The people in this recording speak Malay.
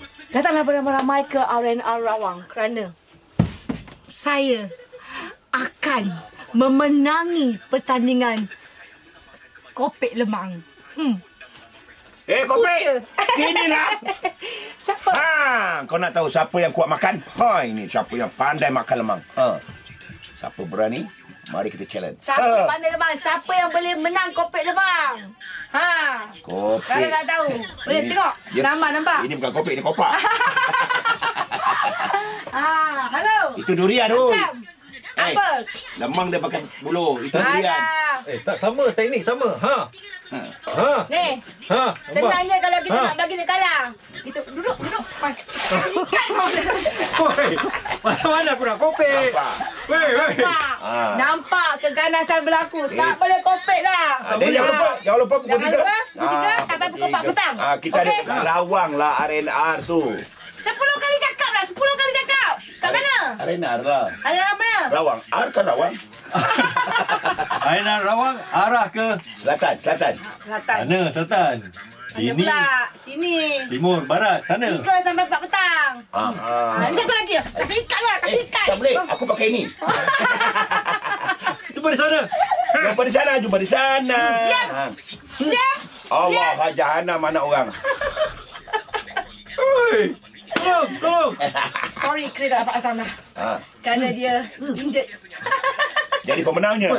Datanglah beramai-ramai ke RNR Rawang kerana saya akan memenangi pertandingan Kopek Lemang. Kopek! Sinilah! Siapa? Kau nak tahu siapa yang kuat makan? Ini siapa yang pandai makan lemang. Siapa berani? Mari kita challenge. Siapa pandai lemang? Siapa yang boleh menang Kopek Lemang? Kopek. Kalau nak tahu, boleh tengok. Nama nampak? Ini bukan kopek, ini kopak. Halo. Itu durian tu. Apa? Lemang dia pakai buluh. Itu durian. Tak sama, teknik sama. Ni. Senangnya kalau kita nak bagi dia kalah. Kita duduk. Macam mana aku nak kopek? Nampak keganasan berlaku. Tak boleh kopek dah. Jangan lupa pukul 3. Jangan lupa pukul 3 sampai pukul 4 petang. Kita ada kat Rawang lah RNR tu. 10 kali cakap dah. 10 kali cakap. Kat mana? RNR lah. RNR mana? Rawang. R kan Rawang? RNR Rawang arah ke Selatan. mana? Selatan. Mana pula? Sini. Timur, barat, sana. 3 sampai 4 petang. Ni satu lagi. Kasih ikat lah. Kasih ikat. Tak boleh. Aku pakai ni. Jumpa di sana. Jumpa di sana. Diam. Allah, Jahanam anak orang. Tolong. Sorry, Chris tak dapat tanah. Kerana dia injured. Jadi pemenangnya